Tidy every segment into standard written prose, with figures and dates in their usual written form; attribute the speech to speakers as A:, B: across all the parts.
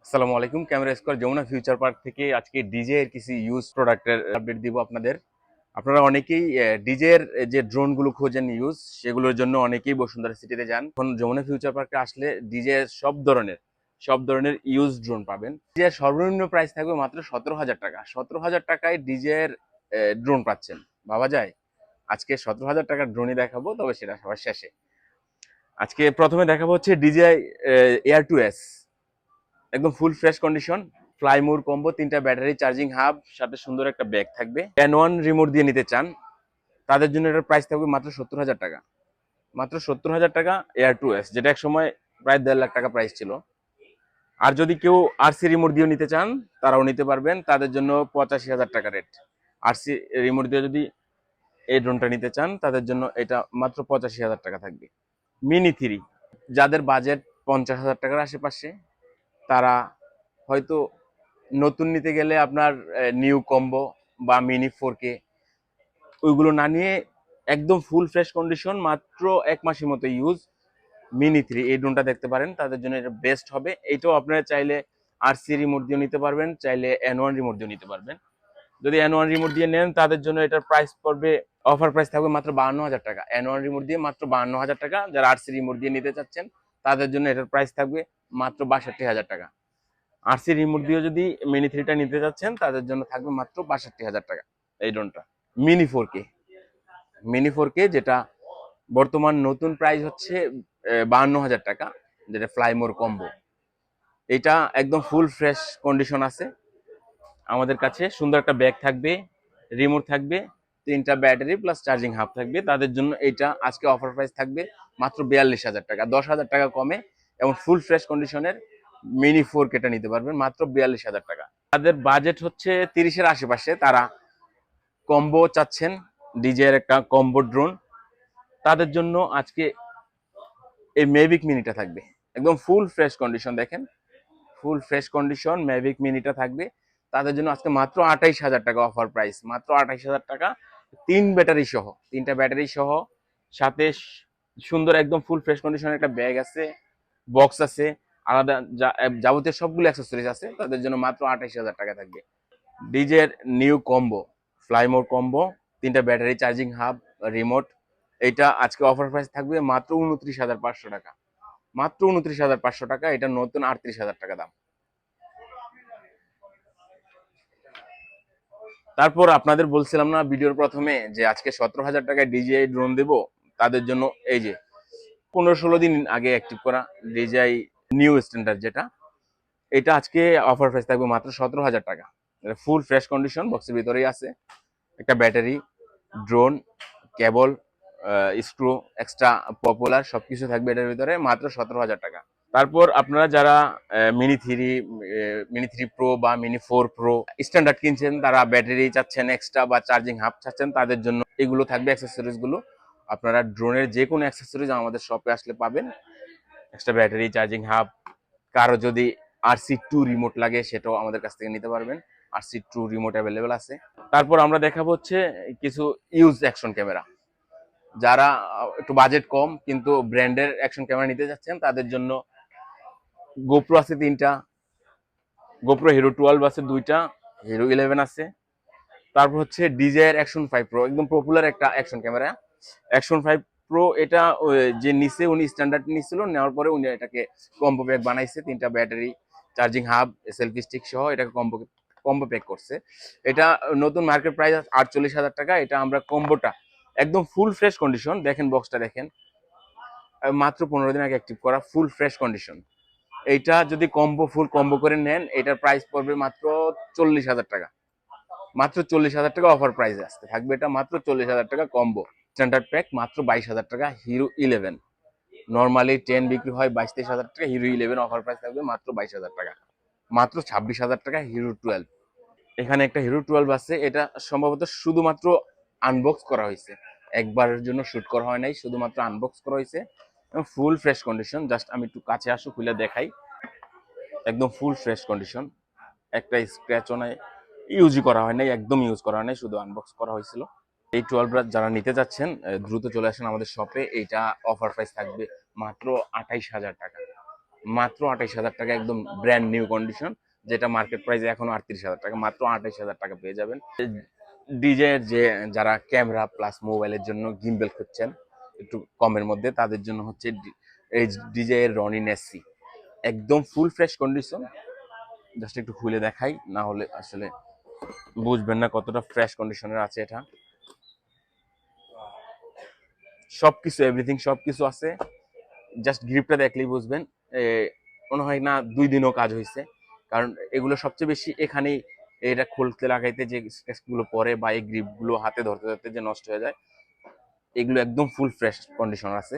A: আসসালামু আলাইকুম। Camera square Jamuna future park থেকে আজকে ডিজে এর কিছু ইউজ প্রোডাক্টের আপডেট দিব আপনাদের। আপনারা অনেকেই ডিজে এর যে ড্রোন গুলো খোঁজেন ইউজ, সেগুলোর জন্য অনেকেই বসুন্ধরা সিটিতে যান। এখন যমুনা ফিউচার পার্কে আসলে ডিজে সব ধরনের ইউজ ড্রোন পাবেন। ডিজে এর সর্বনিম্ন প্রাইস থাকবে মাত্র 17,000 টাকা। 17,000 টাকায় ডিজে এর ড্রোন পাচ্ছেন, ভাবা যায়? আজকে 17,000 টাকার ড্রোনই দেখাবো, তবে সেটা সবার শেষে। আজকে প্রথমে দেখাবো হচ্ছে ডিজে এয়ার 2S, একদম ফুল ফ্রেশ কন্ডিশন, ফ্লাইমুর কম্বো, 3টা ব্যাটারি, চার্জিং হাব, সাথে সুন্দর একটা ব্যাগ থাকবে। N1 রিমোট দিয়ে নিতে চান তাদের জন্য এটার প্রাইস থাকবে মাত্র 70,000 টাকা। মাত্র 70,000 টাকা এয়ার 2S, যেটা এক সময় প্রায় 1.5 লাখ টাকা প্রাইস ছিল। আর যদি কেউ RC রিমোট দিয়ে নিতে চান তারাও নিতে পারবেন, তাদের জন্য 85,000 টাকা রেট। RC রিমোট দিয়ে যদি এই ড্রোনটা নিতে চান তাদের জন্য এটা মাত্র 85,000 টাকা থাকবে। মিনি 3, যাদের বাজেট 50,000 টাকার আশেপাশে, তারা হয়তো নতুন নিতে গেলে আপনার নিউ কম্বো বা মিনি 4K ওইগুলো না নিয়ে একদম ফুল ফ্রেশ কন্ডিশন, মাত্র 1 মাসের মতো ইউজ, মিনি 3 এই ড্রোনটা দেখতে পারেন, তাদের জন্য এটা বেস্ট হবে। এইটাও আপনারা চাইলে RC রিমোট দিয়ে নিতে পারবেন, চাইলে N1 রিমোট দিয়ে নিতে পারবেন। যদি N1 রিমোট দিয়ে নেন তাদের জন্য এটার প্রাইস পড়বে, অফার প্রাইস থাকবে মাত্র 52,000 টাকা। N1 রিমোট দিয়ে মাত্র 52,000 টাকা। যারা RC রিমোট দিয়ে নিতে চাচ্ছেন তাদের জন্য এটার প্রাইস থাকবে মাত্র 62,000 টাকা। RC রিমোট দিয়ে যদি মিনি 3টা নিতে যাচ্ছেন তাদের জন্য থাকবে মাত্র 62,000 টাকা এই ড্রোনটা। মিনি 4K, যেটা বর্তমান নতুন প্রাইস হচ্ছে 52,000 টাকা, যেটা ফ্লাইমোর কম্বো। এটা একদম ফুল ফ্রেশ কন্ডিশন আছে আমাদের কাছে। সুন্দর একটা ব্যাগ থাকবে, রিমোট থাকবে, 3টা ব্যাটারি প্লাস চার্জিং হাব থাকবে। তাদের জন্য এটা আজকে অফার প্রাইস থাকবে মাত্র 42,000 টাকা, 10,000 টাকা কমে, এবং ফুল ফ্রেশ কন্ডিশনের মিনি 4Kটা নিতে পারবেন মাত্র 42,000 টাকা। তাদের বাজেট হচ্ছে 30-এর আশেপাশে, তারা কম্বো চাচ্ছেন, ডিজে এর একটা কম্বো ড্রোন, তাদের জন্য আজকে এই মেভিক মিনিটা থাকবে একদম ফুল ফ্রেশ কন্ডিশন। দেখেন, ফুল ফ্রেশ কন্ডিশন ম্যাভিক মিনিটা থাকবে তাদের জন্য আজকে মাত্র 28,000 টাকা অফার প্রাইস, মাত্র 28,000 টাকা। 3টা ব্যাটারি সহ, সাথে সুন্দর একদম ফুল ফ্রেশ কন্ডিশনের একটা ব্যাগ আছে, বক্স আছে, আলাদা যাবতীয় সবগুলো অ্যাক্সেসরিজ আছে, তাদের জন্য মাত্র 28,000 টাকা থাকবে। ডিজের নিউ কম্বো, ফ্লাইমোর কম্বো, 3টা ব্যাটারি, চার্জিং হাব, রিমোট, এইটা আজকে অফার প্রাইস থাকবে মাত্র 29,500 টাকা। মাত্র 29,500 টাকা, এটা নতুন 38,000 টাকা দাম। তারপর আপনাদের বলছিলাম না ভিডিওর প্রথমে যে আজকে 17,000 টাকায় ডিজিআই ড্রোন দেবো তাদের জন্য। এই যে 15-16 দিন আগে অ্যাক্টিভ করা ডিজিআই নিউ স্ট্যান্ডার্ড, যেটা এটা আজকে অফার প্রাইস থাকবে মাত্র 17,000 টাকা। ফুল ফ্রেশ কন্ডিশন, বক্সের ভিতরেই আছে একটা ব্যাটারি, ড্রোন, কেবল, স্ক্রু, এক্সট্রা পপুলার সবকিছু থাকবে এটার ভিতরে, মাত্র 17,000 টাকা। তারপর আপনারা যারা মিনি 3 প্রো বা মিনি 4 প্রো স্ট্যান্ডার্ড কিনছেন, তারা ব্যাটারি চাচ্ছেন এক্সট্রা বা চার্জিং হাব চাচ্ছেন, তাদের জন্য এগুলো থাকবে অ্যাক্সেসরিজ গুলো। আপনারা ড্রোনের যে কোনো অ্যাক্সেসরিজ আমাদের শপে আসলে পাবেন, এক্সট্রা ব্যাটারি, চার্জিং হাব। কারো যদি RC2 রিমোট লাগে সেটাও আমাদের কাছ থেকে নিতে পারবেন, RC2 রিমোট অ্যাভেলেবেল আছে। তারপর আমরা দেখাবো হচ্ছে কিছু ইউজ অ্যাকশন ক্যামেরা। যারা একটু বাজেট কম কিন্তু ব্র্যান্ডের অ্যাকশন ক্যামেরা নিতে যাচ্ছেন তাদের জন্য গোপ্রো আছে 3টা, গোপ্রো হিরো 12 আছে 2টা, হিরো 11 আছে। তারপর হচ্ছে ডিজায়ার অ্যাকশন 5 প্রো, একদম পপুলার একটা অ্যাকশন ক্যামেরা। অ্যাকশন 5 প্রো এটা যে নিচে উনি স্ট্যান্ডার্ড নিছিল, নেওয়ার পরে উনি এটাকে কম্বো প্যাক বানাইছে, 3টা battery, charging hub, selfie stick সহ এটাকে কম্বো প্যাক করছে। এটা নতুন মার্কেট প্রাইস 48,000 টাকা। এটা আমরা কম্বোটা একদম ফুল ফ্রেশ কন্ডিশন, দেখেন বক্সটা দেখেন, মাত্র 15 দিন আগে অ্যাক্টিভ করা, ফুল ফ্রেশ কন্ডিশন। এইটা যদি ফুল কম্বো করে নেন এটার প্রাইস পড়বে মাত্র 40,000 টাকা। মাত্র 40,000 টাকা অফার প্রাইস আসতে থাকবে এটা, মাত্র 40,000 টাকা কম্বো। স্ট্যান্ডার্ড প্যাক মাত্র 22,000 টাকা। হিরো 11 নর্মালি 10 বিক্রি হয় 22-23,000 টাকা, হিরো 11 অফার প্রাইস থাকবে মাত্র 22,000 টাকা। মাত্র 26,000 টাকা হিরো 12। এখানে একটা হিরো 12 আছে, এটা সম্ভবত শুধুমাত্র আনবক্স করা হয়েছে, একবারের জন্য শুট করা হয় নাই, শুধুমাত্র আনবক্স করা হয়েছে এবং ফুল ফ্রেশ কন্ডিশন। জাস্ট আমি একটু কাছে আসো, খুলে দেখাই, একদম ফুল ফ্রেশ কন্ডিশন, একটা স্ক্র্যাচও নাই, ইউজই করা হয় নাই, একদম ইউজ করা হয় নাই, শুধু আনবক্স করা হয়েছিল। এই 12 যারা নিতে যাচ্ছেন দ্রুত চলে আসেন আমাদের শপে। এইটা অফার প্রাইস থাকবে মাত্র 28,000 টাকা। মাত্র 28,000 টাকা, একদম ব্র্যান্ড নিউ কন্ডিশন, যেটা মার্কেট প্রাইস এখনো 38,000 টাকা, মাত্র 28,000 টাকা পেয়ে যাবেন। ডিজে এর যে যারা ক্যামেরা প্লাস মোবাইলের জন্য গিম্বেল খুঁজছেন একটু কমের মধ্যে, তাদের জন্য হচ্ছে এই ডিজে এর রনি নেসি, একদম ফুল ফ্রেশ কন্ডিশন। জাস্ট একটু খুলে দেখাই, না হলে আসলে বুঝবেন না কতটা ফ্রেশ কন্ডিশনের আছে এটা। সবকিছু এভরিথিং সবকিছু আছে, জাস্ট গ্রিপটা দেখলেই বুঝবেন। মনে হয় না 2 দিনও কাজ হয়েছে, কারণ এগুলো সবচেয়ে বেশি এখানেই এটা খুলতে লাগাইতে যে স্ক্র্যাচগুলো পরে বা এই গ্রিপগুলো হাতে ধরতে ধরতে যে নষ্ট হয়ে যায়, এগুলো একদম ফুল ফ্রেশ কন্ডিশন আছে।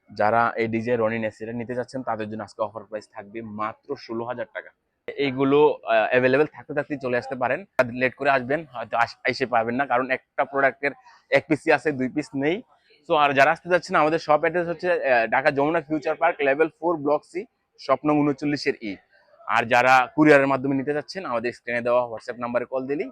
A: যারা এই ডিজে রনি নেসিটা নিতে যাচ্ছেন তাদের জন্য আজকে অফার প্রাইস থাকবে মাত্র 16,000 টাকা। এইগুলো অ্যাভেলেবেল থাকতে থাকতেই চলে আসতে পারেন, লেট করে আসবেন হয়তো এসে পাবেন না, কারণ একটা প্রোডাক্টের 1 পিসই আছে, 2 পিস নেই। সো আর যারা আসতে যাচ্ছেন, আমাদের শপ অ্যাড্রেস হচ্ছে Dhaka Jamuna future park level 4 block C, shop নং 39 এর ই। আর যারা কুরিয়ারের মাধ্যমে নিতে যাচ্ছেন, আমাদের স্ক্রিনে দেওয়া হোয়াটসঅ্যাপ নাম্বারে কল দিলেই